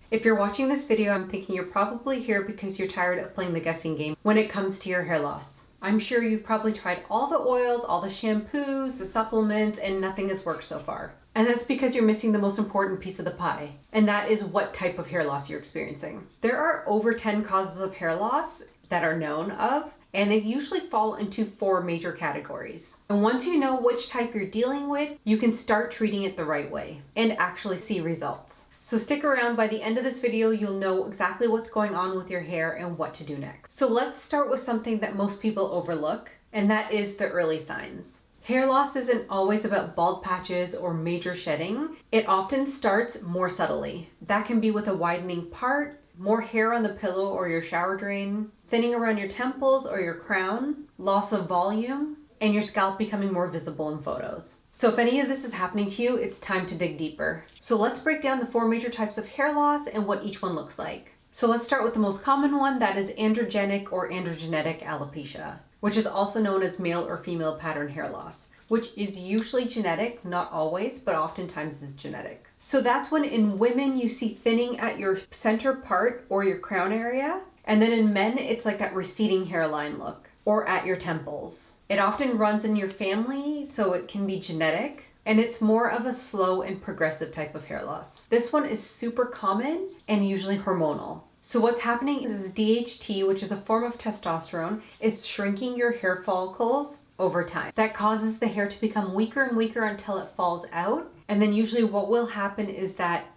If you're watching this video, I'm thinking you're probably here because you're tired of playing the guessing game when it comes to your hair loss. I'm sure you've probably tried all the oils, all the shampoos, the supplements, and nothing has worked so far. And that's because you're missing the most important piece of the pie, and that is what type of hair loss you're experiencing. There are over 10 causes of hair loss that are known of, and they usually fall into 4 major categories. And once you know which type you're dealing with, you can start treating it the right way and actually see results. So stick around. By the end of this video, you'll know exactly what's going on with your hair and what to do next. So let's start with something that most people overlook, and that is the early signs. Hair loss isn't always about bald patches or major shedding. It often starts more subtly. That can be with a widening part, more hair on the pillow or your shower drain, thinning around your temples or your crown, loss of volume, and your scalp becoming more visible in photos. So if any of this is happening to you, it's time to dig deeper. So let's break down the 4 major types of hair loss and what each one looks like. So let's start with the most common one, that is androgenic or androgenic alopecia, which is also known as male or female pattern hair loss, which is usually genetic, not always, but oftentimes is genetic. So that's when in women you see thinning at your center part or your crown area, and then in men it's like that receding hairline look, or at your temples. It often runs in your family, so it can be genetic, and it's more of a slow and progressive type of hair loss. This one is super common and usually hormonal. So what's happening is DHT, which is a form of testosterone, is shrinking your hair follicles over time. That causes the hair to become weaker and weaker until it falls out. And then usually what will happen is that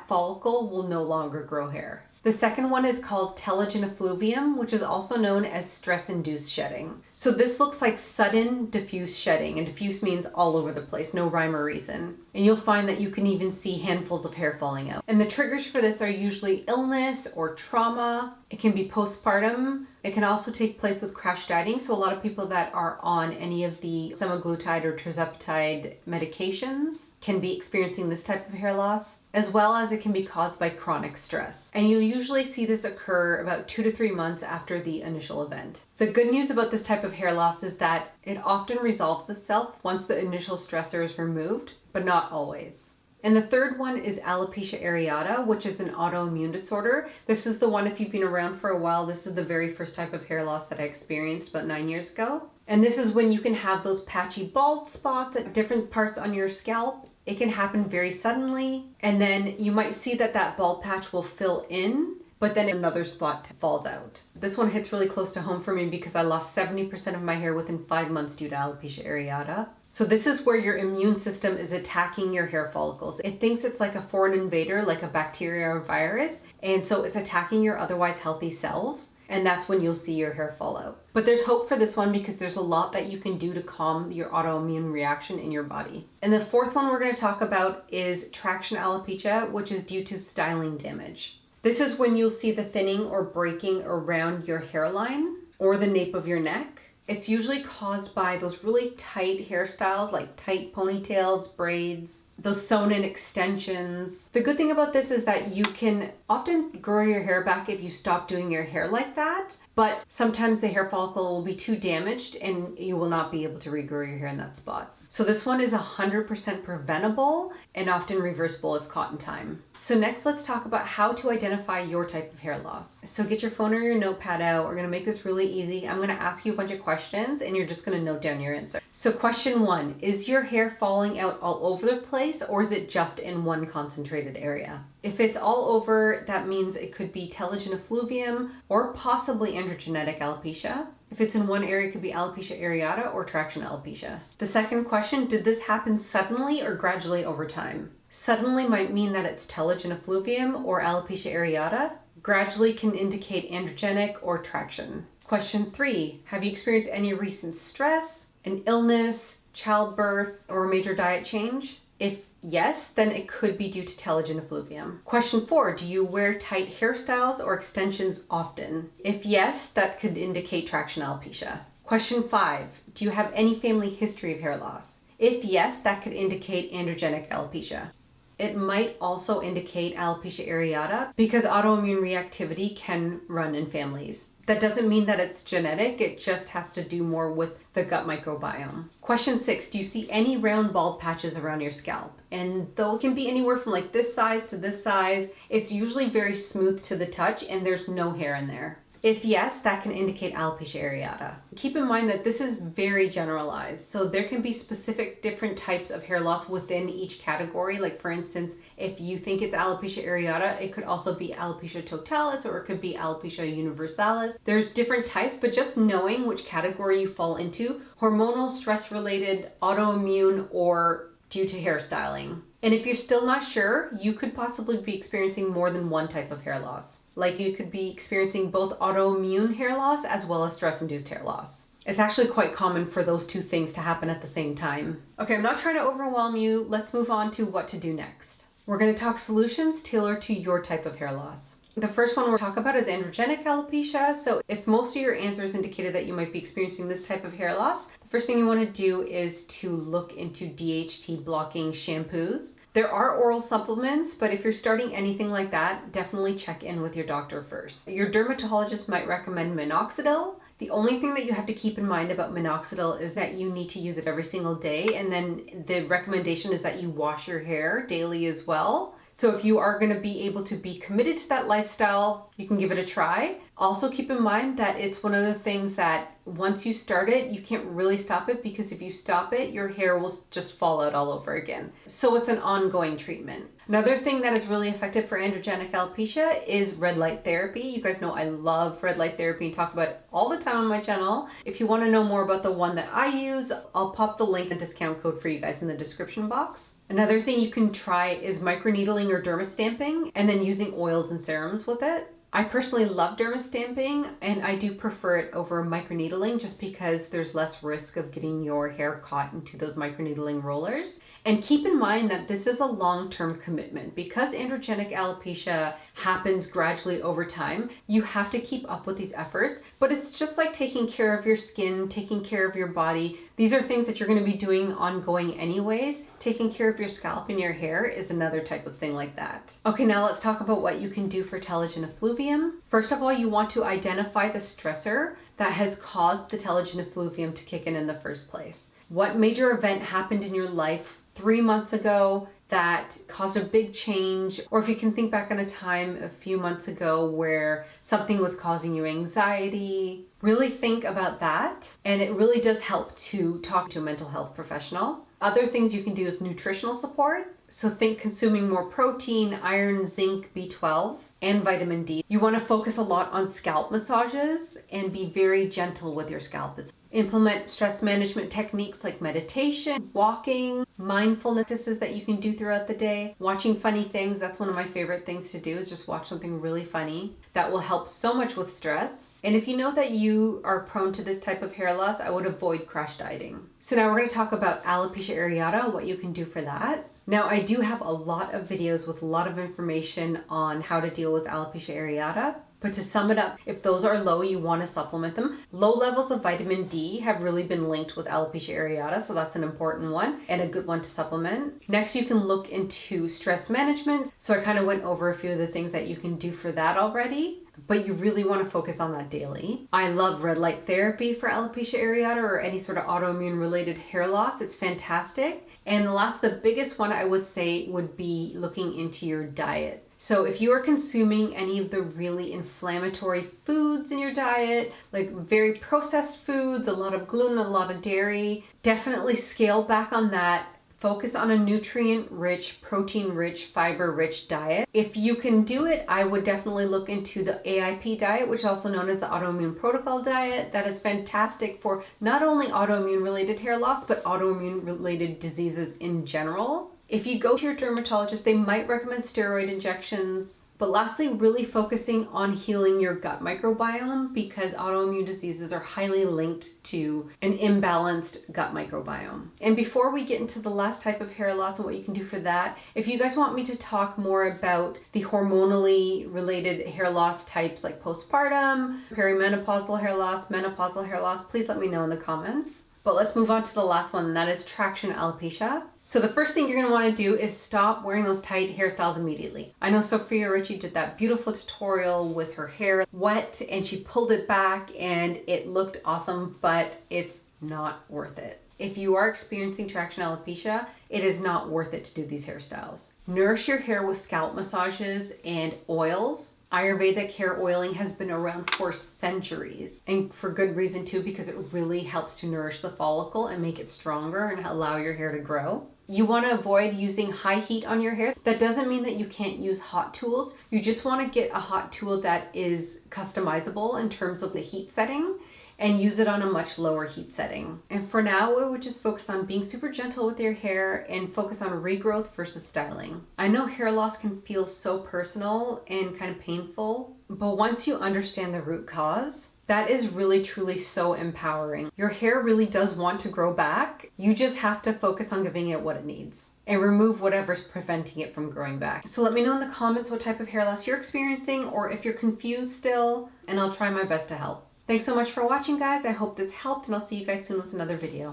follicle will no longer grow hair. The second one is called Telogen Effluvium, which is also known as stress-induced shedding. So this looks like sudden diffuse shedding, and diffuse means all over the place, no rhyme or reason. And you'll find that you can even see handfuls of hair falling out. And the triggers for this are usually illness or trauma. It can be postpartum. It can also take place with crash dieting. So a lot of people that are on any of the semaglutide or tirzepatide medications can be experiencing this type of hair loss, as well as it can be caused by chronic stress. And you'll usually see this occur about 2 to 3 months after the initial event. The good news about this type of hair loss is that it often resolves itself once the initial stressor is removed, but not always. And the third one is alopecia areata, which is an autoimmune disorder. This is the one, if you've been around for a while, this is the very first type of hair loss that I experienced about 9 years ago. And this is when you can have those patchy bald spots at different parts on your scalp. It can happen very suddenly, and then you might see that bald patch will fill in, but then another spot falls out. This one hits really close to home for me because I lost 70% of my hair within 5 months due to alopecia areata. So this is where your immune system is attacking your hair follicles. It thinks it's like a foreign invader, like a bacteria or virus, and so it's attacking your otherwise healthy cells. And that's when you'll see your hair fall out. But there's hope for this one because there's a lot that you can do to calm your autoimmune reaction in your body. And the fourth one we're going to talk about is traction alopecia, which is due to styling damage. This is when you'll see the thinning or breaking around your hairline or the nape of your neck. It's usually caused by those really tight hairstyles like tight ponytails, braids, those sewn-in extensions. The good thing about this is that you can often grow your hair back if you stop doing your hair like that, but sometimes the hair follicle will be too damaged and you will not be able to regrow your hair in that spot. So this one is 100% preventable and often reversible if caught in time. So next, let's talk about how to identify your type of hair loss. So get your phone or your notepad out. We're gonna make this really easy. I'm gonna ask you a bunch of questions and you're just gonna note down your answer. So question 1, is your hair falling out all over the place or is it just in one concentrated area? If it's all over, that means it could be telogen effluvium or possibly androgenic alopecia. If it's in one area, it could be alopecia areata or traction alopecia. The second question, did this happen suddenly or gradually over time? Suddenly might mean that it's telogen effluvium or alopecia areata. Gradually can indicate androgenic or traction. Question 3, have you experienced any recent stress, an illness, childbirth, or a major diet change? If yes, then it could be due to telogen effluvium. Question 4, do you wear tight hairstyles or extensions often? If yes, that could indicate traction alopecia. Question 5, do you have any family history of hair loss? If yes, that could indicate androgenic alopecia. It might also indicate alopecia areata because autoimmune reactivity can run in families. That doesn't mean that it's genetic, it just has to do more with the gut microbiome. Question 6, do you see any round bald patches around your scalp? And those can be anywhere from like this size to this size. It's usually very smooth to the touch and there's no hair in there. If yes, that can indicate alopecia areata. Keep in mind that this is very generalized, so there can be specific different types of hair loss within each category. Like for instance, if you think it's alopecia areata, it could also be alopecia totalis or it could be alopecia universalis. There's different types, but just knowing which category you fall into, hormonal, stress-related, autoimmune, or due to hairstyling. And if you're still not sure, you could possibly be experiencing more than one type of hair loss. Like you could be experiencing both autoimmune hair loss as well as stress-induced hair loss. It's actually quite common for those two things to happen at the same time. Okay, I'm not trying to overwhelm you. Let's move on to what to do next. We're going to talk solutions tailored to your type of hair loss. The first one we'll talk about is androgenic alopecia. So if most of your answers indicated that you might be experiencing this type of hair loss, the first thing you want to do is to look into DHT blocking shampoos. There are oral supplements, but if you're starting anything like that, definitely check in with your doctor first. Your dermatologist might recommend minoxidil. The only thing that you have to keep in mind about minoxidil is that you need to use it every single day, and then the recommendation is that you wash your hair daily as well. So if you are going to be able to be committed to that lifestyle, you can give it a try. Also keep in mind that it's one of the things that once you start it, you can't really stop it, because if you stop it, your hair will just fall out all over again. So it's an ongoing treatment. Another thing that is really effective for androgenic alopecia is red light therapy. You guys know I love red light therapy and talk about it all the time on my channel. If you want to know more about the one that I use, I'll pop the link and discount code for you guys in the description box. Another thing you can try is microneedling or dermastamping and then using oils and serums with it. I personally love dermastamping, and I do prefer it over microneedling just because there's less risk of getting your hair caught into those microneedling rollers. And keep in mind that this is a long-term commitment. Because androgenic alopecia happens gradually over time, you have to keep up with these efforts, but it's just like taking care of your skin, taking care of your body. These are things that you're going to be doing ongoing anyways. Taking care of your scalp and your hair is another type of thing like that. Okay, now let's talk about what you can do for telogen effluvium. First of all, you want to identify the stressor that has caused the telogen effluvium to kick in the first place. What major event happened in your life 3 months ago that caused a big change, or if you can think back on a time a few months ago where something was causing you anxiety, really think about that. And it really does help to talk to a mental health professional. Other things you can do is nutritional support. So think consuming more protein, iron, zinc, B12, and vitamin D. You want to focus a lot on scalp massages and be very gentle with your scalp. Implement stress management techniques like meditation, walking, mindfulness practices that you can do throughout the day. Watching funny things, that's one of my favorite things to do, is just watch something really funny. That will help so much with stress. And if you know that you are prone to this type of hair loss, I would avoid crash dieting. So now we're going to talk about alopecia areata, what you can do for that. Now, I do have a lot of videos with a lot of information on how to deal with alopecia areata. But to sum it up, if those are low, you want to supplement them. Low levels of vitamin D have really been linked with alopecia areata, so that's an important one and a good one to supplement. Next, you can look into stress management. So I kind of went over a few of the things that you can do for that already, but you really want to focus on that daily. I love red light therapy for alopecia areata or any sort of autoimmune related hair loss. It's fantastic. And the biggest one I would say would be looking into your diet. So if you are consuming any of the really inflammatory foods in your diet, like very processed foods, a lot of gluten, a lot of dairy, definitely scale back on that. Focus on a nutrient-rich, protein-rich, fiber-rich diet. If you can do it, I would definitely look into the AIP diet, which is also known as the autoimmune protocol diet. That is fantastic for not only autoimmune-related hair loss, but autoimmune-related diseases in general. If you go to your dermatologist, they might recommend steroid injections. But lastly, really focusing on healing your gut microbiome, because autoimmune diseases are highly linked to an imbalanced gut microbiome. And before we get into the last type of hair loss and what you can do for that, if you guys want me to talk more about the hormonally related hair loss types like postpartum, perimenopausal hair loss, menopausal hair loss, please let me know in the comments. But let's move on to the last one, and that is traction alopecia. So the first thing you're going to want to do is stop wearing those tight hairstyles immediately. I know Sophia Richie did that beautiful tutorial with her hair wet and she pulled it back and it looked awesome, but it's not worth it. If you are experiencing traction alopecia, it is not worth it to do these hairstyles. Nourish your hair with scalp massages and oils. Ayurvedic hair oiling has been around for centuries, and for good reason too, because it really helps to nourish the follicle and make it stronger and allow your hair to grow. You want to avoid using high heat on your hair. That doesn't mean that you can't use hot tools. You just want to get a hot tool that is customizable in terms of the heat setting and use it on a much lower heat setting. And for now, we would just focus on being super gentle with your hair and focus on regrowth versus styling. I know hair loss can feel so personal and kind of painful, but once you understand the root cause, that is really truly so empowering. Your hair really does want to grow back. You just have to focus on giving it what it needs and remove whatever's preventing it from growing back. So let me know in the comments what type of hair loss you're experiencing or if you're confused still, and I'll try my best to help. Thanks so much for watching, guys. I hope this helped, and I'll see you guys soon with another video.